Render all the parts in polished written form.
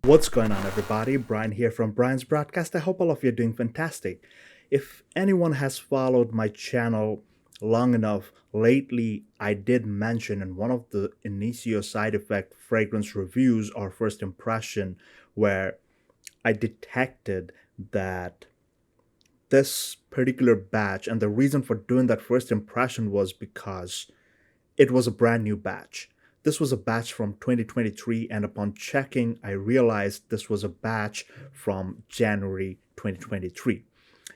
What's going on, everybody? Brian here from Brian's Broadcast. I hope all of you are doing fantastic. If anyone has followed my channel long enough, lately I did mention in one of the Initio Side Effect fragrance reviews or first impression where I detected that this particular batch, and the reason for doing that first impression was because it was a brand new batch. This was a batch from 2023, and upon checking, I realized this was a batch from January 2023.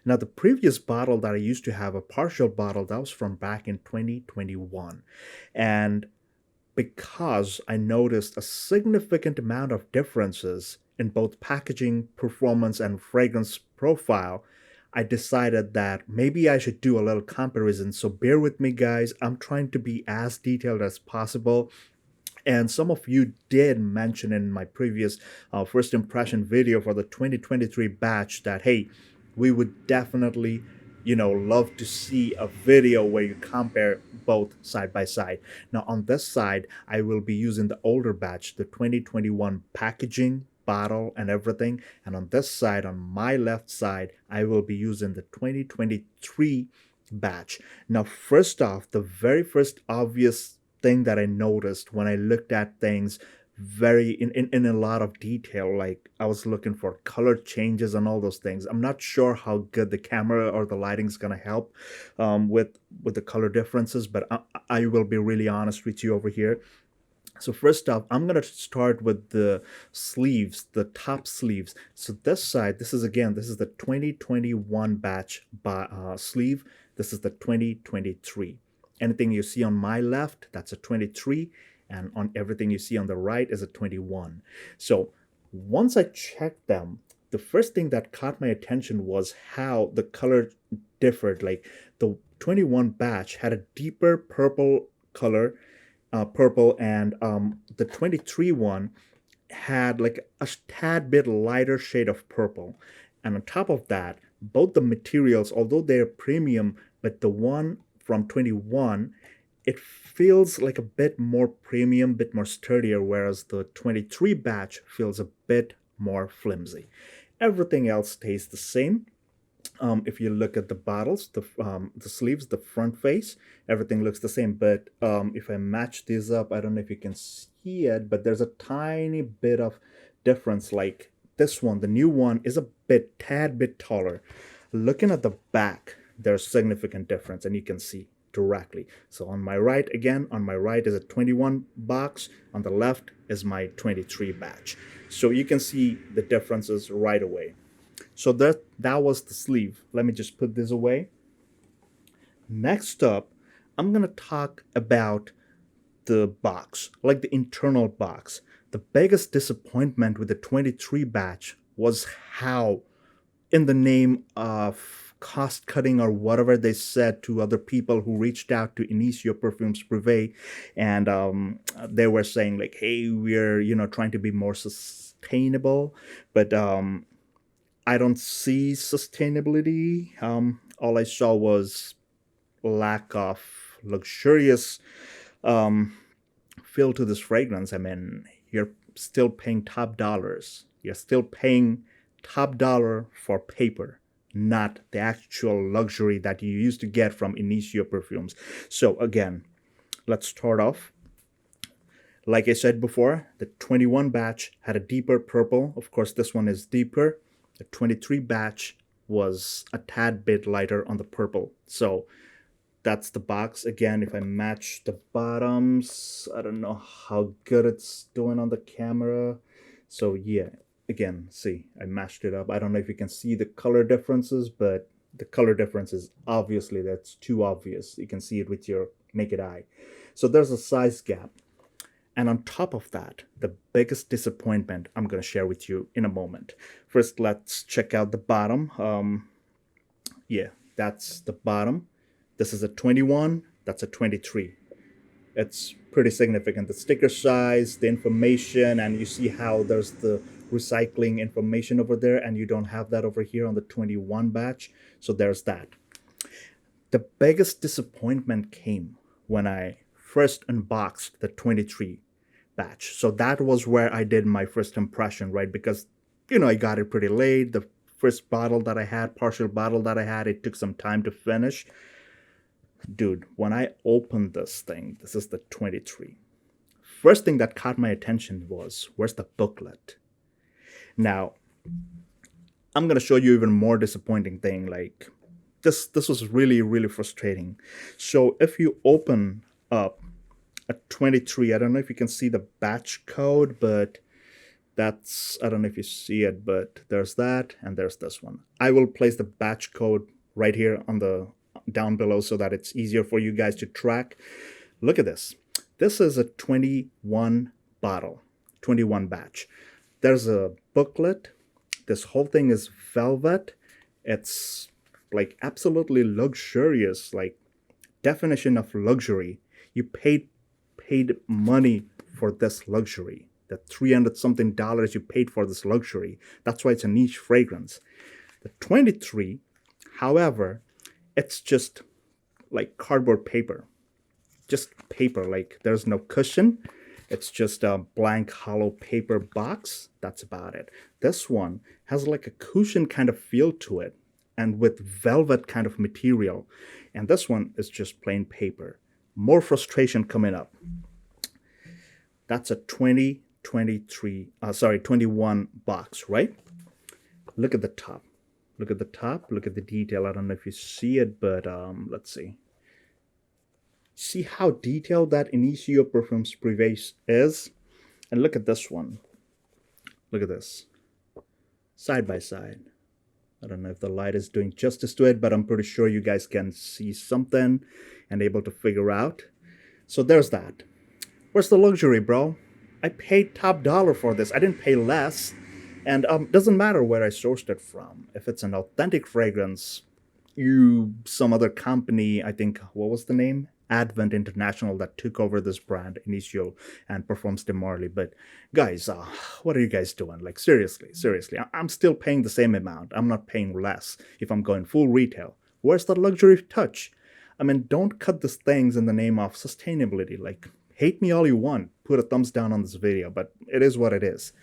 Now, the previous bottle that I used to have, a partial bottle, that was from back in 2021. And because I noticed a significant amount of differences in both packaging, performance, and fragrance profile, I decided that maybe I should do a little comparison. So bear with me, guys. I'm trying to be as detailed as possible. And some of you did mention in my previous first impression video for the 2023 batch that, hey, we would definitely, love to see a video where you compare both side by side. Now, on this side, I will be using the older batch, the 2021 packaging, bottle, and everything. And on this side, on my left side, I will be using the 2023 batch. Now, first off, the very first obvious thing that I noticed when I looked at things very in a lot of detail, like I was looking for color changes and all those things. I'm not sure how good the camera or the lighting is going to help with the color differences, but I will be really honest with you over here. So first off, I'm going to start with the sleeves, the top sleeves. So this side, this is the 2021 batch sleeve. This is the 2023. Anything you see on my left, that's a 23, and on everything you see on the right is a 21. So once I checked them, the first thing that caught my attention was how the color differed. Like the 21 batch had a deeper purple color, and the 23 one had like a tad bit lighter shade of purple. And on top of that, both the materials, although they're premium, but the one from 21, it feels like a bit more premium, bit more sturdier, whereas the 23 batch feels a bit more flimsy. Everything else stays the same. If you look at the bottles, the sleeves, the front face, everything looks the same. But if I match these up, I don't know if you can see it, but there's a tiny bit of difference. Like this one, the new one, is a tad bit taller. Looking at the back, there's significant difference, and you can see directly. So on my right, again, on my right is a 21 box. On the left is my 23 batch. So you can see the differences right away. So that was the sleeve. Let me just put this away. Next up, I'm going to talk about the box, like the internal box. The biggest disappointment with the 23 batch was how, in the name of cost cutting or whatever they said to other people who reached out to Initio Parfums Privés, and they were saying like, hey, we're trying to be more sustainable, but I don't see sustainability. All I saw was lack of luxurious feel to this fragrance. I mean, you're still paying top dollars. You're still paying top dollar for paper, not the actual luxury that you used to get from Initio perfumes. So again, let's start off. Like I said before, the 21 batch had a deeper purple. Of course, this one is deeper. The 23 batch was a tad bit lighter on the purple. So that's the box. Again, if I match the bottoms, I don't know how good it's doing on the camera. So yeah, again, see, I matched it up. I don't know if you can see the color differences, but the color difference is obviously, that's too obvious. You can see it with your naked eye. So there's a size gap. And on top of that, the biggest disappointment I'm going to share with you in a moment. First, let's check out the bottom. Yeah, that's the bottom. This is a 21, that's a 23. It's pretty significant. The sticker size, the information, and you see how there's the recycling information over there, and you don't have that over here on the 21 batch. So there's that. The biggest disappointment came when I first unboxed the 23 batch. So that was where I did my first impression, right? Because, I got it pretty late. The first bottle that I had, partial bottle that I had, it took some time to finish. Dude, when I opened this thing, this is the 23. First thing that caught my attention was, where's the booklet? Now, I'm going to show you even more disappointing thing. Like, this was really, really frustrating. So if you open up a 23, I don't know if you can see the batch code, but I don't know if you see it, but there's that, and there's this one. I will place the batch code right here on the down below so that it's easier for you guys to track. Look at this. This is a 21 bottle, 21 batch. There's a booklet. This whole thing is velvet. It's like absolutely luxurious, like definition of luxury. You paid money for this luxury. The 300 something dollars you paid for this luxury. That's why it's a niche fragrance. The 23, however, it's just like cardboard paper. Just paper, like there's no cushion. It's just a blank hollow paper box. That's about it. This one has like a cushion kind of feel to it and with velvet kind of material. And this one is just plain paper. More frustration coming up. That's a 21 box, right? Look at the top. Look at the top. Look at the detail. I don't know if you see it, but let's see. See how detailed that Initio Parfums Privés is? And look at this one. Look at this. Side by side. I don't know if the light is doing justice to it, but I'm pretty sure you guys can see something and able to figure out. So there's that. Where's the luxury, bro? I paid top dollar for this. I didn't pay less. And doesn't matter where I sourced it from. If it's an authentic fragrance, some other company, I think, what was the name? Advent International, that took over this brand, Initio, and performs demorally. But guys, what are you guys doing? Like, seriously, I'm still paying the same amount. I'm not paying less if I'm going full retail. Where's the luxury touch? I mean, don't cut these things in the name of sustainability. Like, hate me all you want. Put a thumbs down on this video, but it is what it is.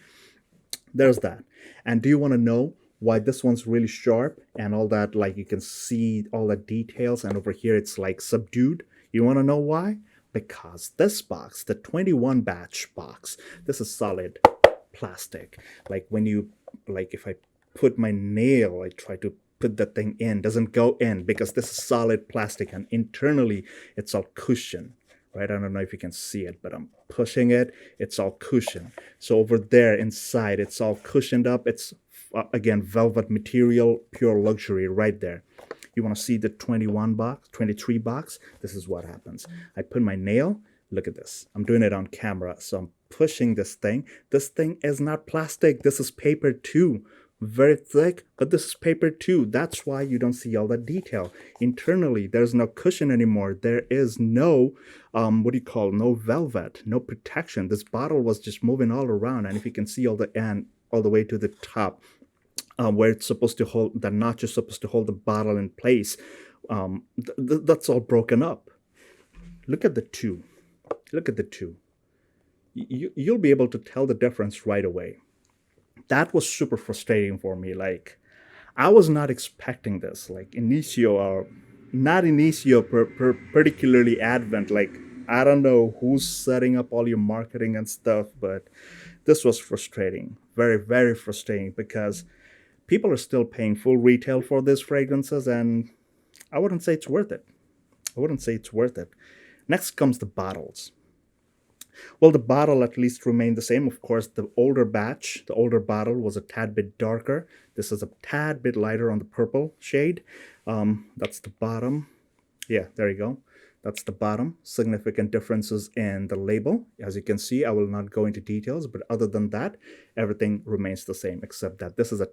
There's that. And do you want to know why this one's really sharp and all that? Like, you can see all the details, and over here it's like subdued. You want to know why? Because this box, the 21 batch box, this is solid plastic. Like if I put my nail, I try to put that thing in, doesn't go in because this is solid plastic, and internally it's all cushion, right? I don't know if you can see it, but I'm pushing it. It's all cushion. So over there inside, it's all cushioned up. It's again, velvet material, pure luxury right there. You want to see the 23 box? This is what happens. I put my nail. Look at this. I'm doing it on camera. So I'm pushing this thing. This thing is not plastic. This is paper too. Very thick, but this is paper too. That's why you don't see all that detail. Internally, there's no cushion anymore. There is no, no velvet, no protection. This bottle was just moving all around. And if you can see all the way to the top, where it's supposed to hold, the notch is supposed to hold the bottle in place. That's all broken up. Look at the two. Look at the two. You'll be able to tell the difference right away. That was super frustrating for me. Like, I was not expecting this. Like, Initio, or not Initio, particularly Advent. Like, I don't know who's setting up all your marketing and stuff, but this was frustrating. Very, very frustrating, because people are still paying full retail for these fragrances, and I wouldn't say it's worth it. I wouldn't say it's worth it. Next comes the bottles. Well, the bottle at least remained the same. Of course, the older bottle was a tad bit darker. This is a tad bit lighter on the purple shade. That's the bottom. Yeah, there you go. That's the bottom. Significant differences in the label. As you can see, I will not go into details, but other than that, everything remains the same, except that this is a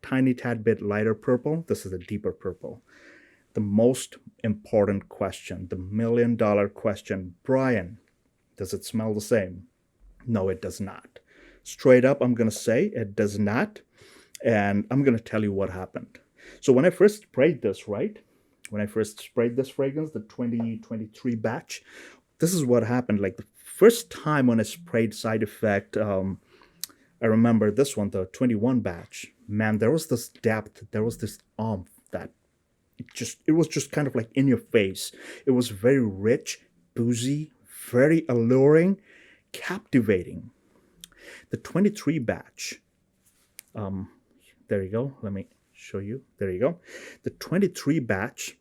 tiny tad bit lighter purple. This is a deeper purple. The most important question, the million-dollar question, Brian, does it smell the same? No, it does not. Straight up, I'm going to say it does not, and I'm going to tell you what happened. So when I first sprayed this, right? When I first sprayed this fragrance, the 2023 batch, This is what happened. Like the first time when I sprayed Side Effect, I remember this one, the 21 batch. Man, there was this depth, there was this oomph that it was just kind of like in your face. It was very rich, boozy, very alluring, captivating. The 23 batch, um, there you go. Let me show you. There you go. The 23 batch,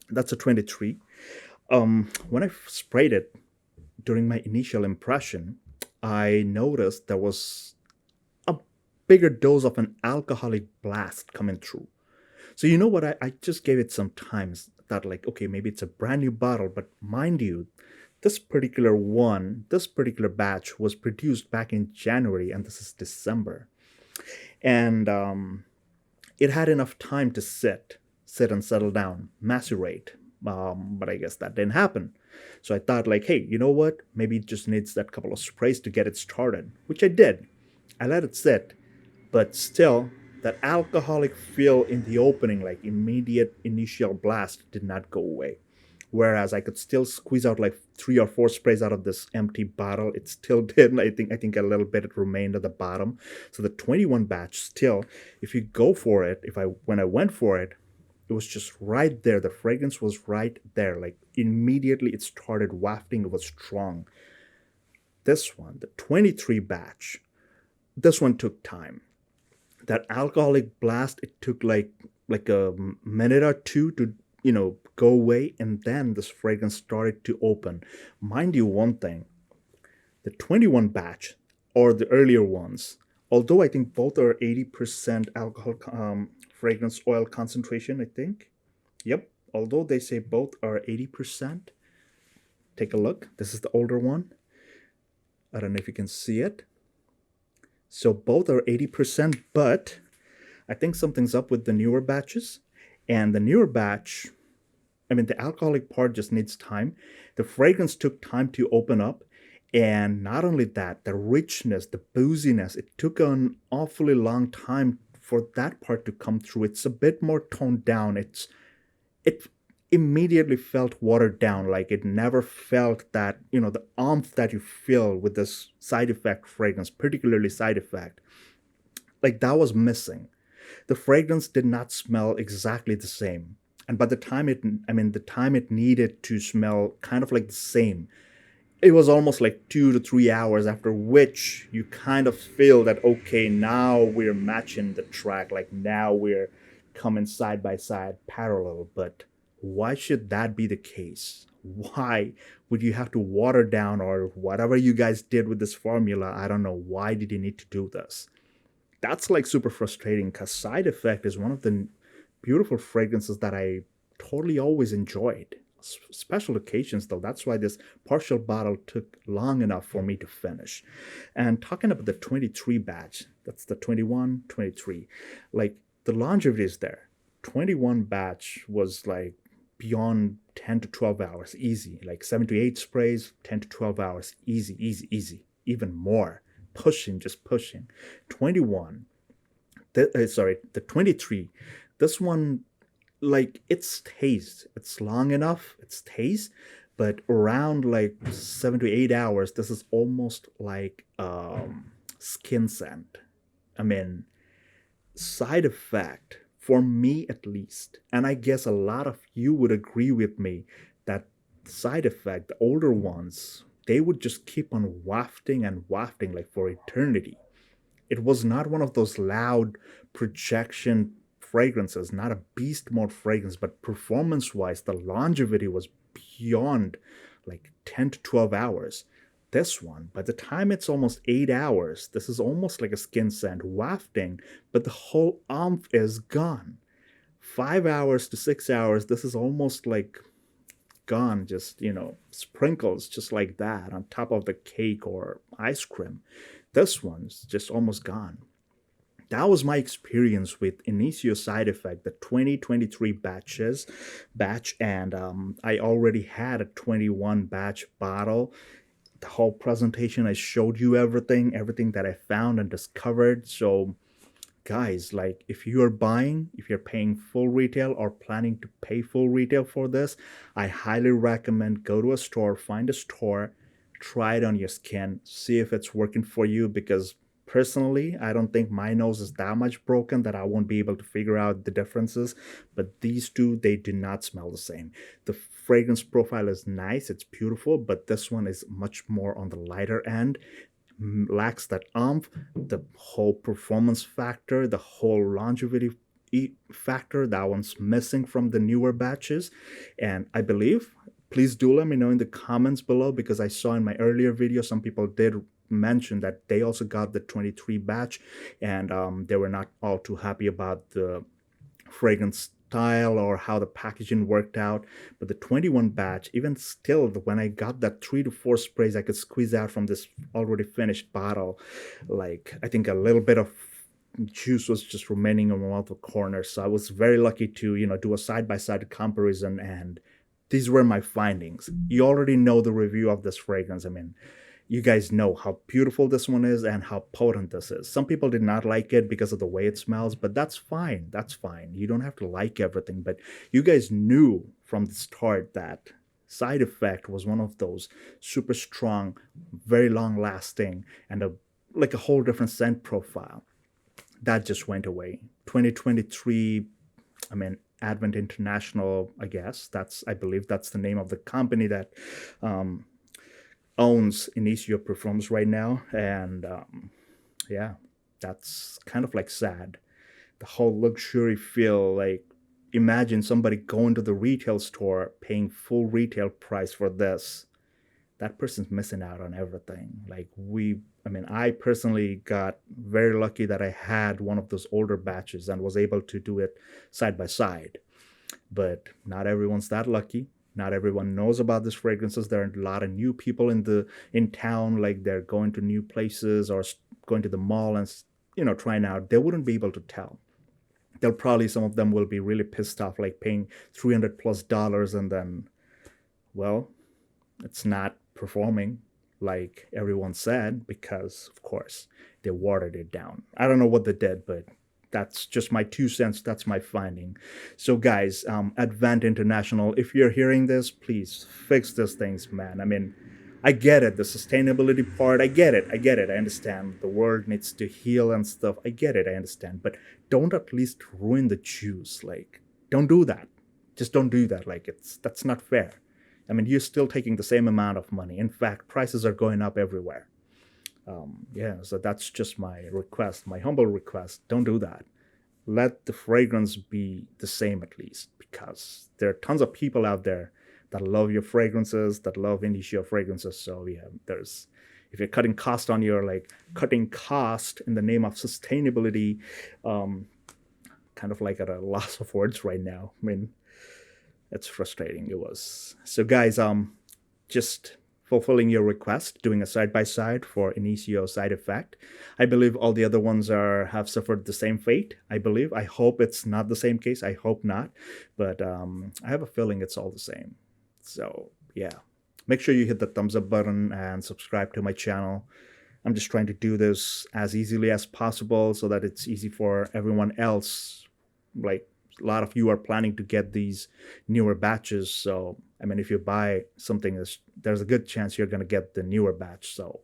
that's a 23. When I sprayed it during my initial impression, I noticed there was a bigger dose of an alcoholic blast coming through. So you know what? I just gave it some time. Thought like, okay, maybe it's a brand new bottle, but mind you, this particular batch was produced back in January, and this is December, and it had enough time to sit and settle down, macerate. But I guess that didn't happen. So I thought like, hey, you know what? Maybe it just needs that couple of sprays to get it started, which I did. I let it sit, but still, that alcoholic feel in the opening, like immediate initial blast, did not go away. Whereas I could still squeeze out like 3 or 4 sprays out of this empty bottle, it still did. I think a little bit remained at the bottom. So the 21 batch still, if you go for it, if I when I went for it, it was just right there. The fragrance was right there. Like immediately it started wafting. It was strong. This one, the 23 batch, this one took time. That alcoholic blast, it took like a minute or two to go away, and then this fragrance started to open. Mind you, one thing, the 21 batch or the earlier ones, although I think both are 80% alcohol fragrance oil concentration, I think. Yep, although they say both are 80%. Take a look. This is the older one. I don't know if you can see it. So both are 80%, but I think something's up with the newer batches. And the newer batch, I mean, the alcoholic part just needs time. The fragrance took time to open up. And not only that, the richness, the booziness, it took an awfully long time for that part to come through. It's a bit more toned down. It immediately felt watered down. Like it never felt that, the oomph that you feel with this Side Effect fragrance, particularly Side Effect. Like that was missing. The fragrance did not smell exactly the same. And by the time the time it needed to smell kind of like the same, it was almost like 2 to 3 hours, after which you kind of feel that, okay, now we're matching the track. Like now we're coming side by side, parallel. But why should that be the case? Why would you have to water down, or whatever you guys did with this formula? I don't know. Why did you need to do this? That's like super frustrating, because Side Effect is one of the beautiful fragrances that I totally always enjoyed. Special occasions though, that's why this partial bottle took long enough for me to finish. And talking about the 23 batch, that's the 21, 23, like the longevity is there. 21 batch was like beyond 10 to 12 hours easy, like 7 to 8 sprays, 10 to 12 hours easy, easy, easy, even more, pushing, just pushing. 21, the 23, this one, like it stays, it's long enough, it stays, but around like 7 to 8 hours, this is almost like skin scent. I mean, Side Effect, for me at least, and I guess a lot of you would agree with me, that Side Effect, the older ones, they would just keep on wafting and wafting like for eternity. It was not one of those loud projection fragrances, not a beast mode fragrance, but performance wise, the longevity was beyond like 10 to 12 hours. This one, by the time it's almost 8 hours, this is almost like a skin scent wafting, but the whole oomph is gone. 5 hours to 6 hours, this is almost like gone, just, sprinkles just like that on top of the cake or ice cream. This one's just almost gone. That was my experience with Initio Side Effect, the 2023 batch, and I already had a 21 batch bottle. The whole presentation, I showed you everything that I found and discovered. So guys, like if you're paying full retail or planning to pay full retail for this, I highly recommend go to a store, find a store, try it on your skin, see if it's working for you, because personally, I don't think my nose is that much broken that I won't be able to figure out the differences. But these two, they do not smell the same. The fragrance profile is nice, it's beautiful, but this one is much more on the lighter end, lacks that oomph, the whole performance factor, the whole longevity factor. That one's missing from the newer batches. And I believe, please do let me know in the comments below, because I saw in my earlier video some people did mention that they also got the 23 batch, and they were not all too happy about the fragrance style or how the packaging worked out. But the 21 batch, even still, when I got that 3 to 4 sprays I could squeeze out from this already finished bottle, like I think a little bit of juice was just remaining in one of the corners. So I was very lucky to do a side-by-side comparison, and these were my findings. You already know the review of this fragrance. I mean, you guys know how beautiful this one is and how potent this is. Some people did not like it because of the way it smells, but that's fine. That's fine. You don't have to like everything, but you guys knew from the start that Side Effect was one of those super strong, very long lasting, and like a whole different scent profile. That just went away. 2023, I mean, Advent International, I guess. I believe that's the name of the company that owns Initio Parfums right now. And yeah, that's kind of like sad. The whole luxury feel, like imagine somebody going to the retail store paying full retail price for this. That person's missing out on everything. I personally got very lucky that I had one of those older batches and was able to do it side by side. But not everyone's that lucky. Not everyone knows about these fragrances. There are a lot of new people in town, like they're going to new places or going to the mall and trying out. They wouldn't be able to tell. Some of them will be really pissed off, like paying $300+ and then, well, it's not performing like everyone said, because of course they watered it down. I don't know what they did, but that's just my 2 cents. That's my finding. So guys, Advent International, if you're hearing this, please fix these things, man. I mean, I get it, the sustainability part, I get it, I understand the world needs to heal and stuff, I get it, I understand, but don't at least ruin the juice. Like, don't do that. Just don't do that. Like, that's not fair. I mean, you're still taking the same amount of money. In fact, prices are going up everywhere. Yeah, so that's just my request, my humble request. Don't do that. Let the fragrance be the same at least, because there are tons of people out there that love your fragrances, that love Initio fragrances. So yeah, if you're cutting cost on cutting cost in the name of sustainability, kind of like at a loss of words right now. I mean, it's frustrating. It was. So guys, just fulfilling your request, doing a side-by-side for Initio Side Effect. I believe all the other ones have suffered the same fate, I believe. I hope it's not the same case. I hope not. But I have a feeling it's all the same. So, yeah. Make sure you hit the thumbs up button and subscribe to my channel. I'm just trying to do this as easily as possible so that it's easy for everyone else. Like, a lot of you are planning to get these newer batches. So, I mean, if you buy something, there's a good chance you're going to get the newer batch. So,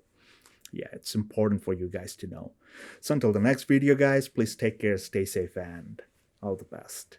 yeah, it's important for you guys to know. So until the next video, guys, please take care, stay safe, and all the best.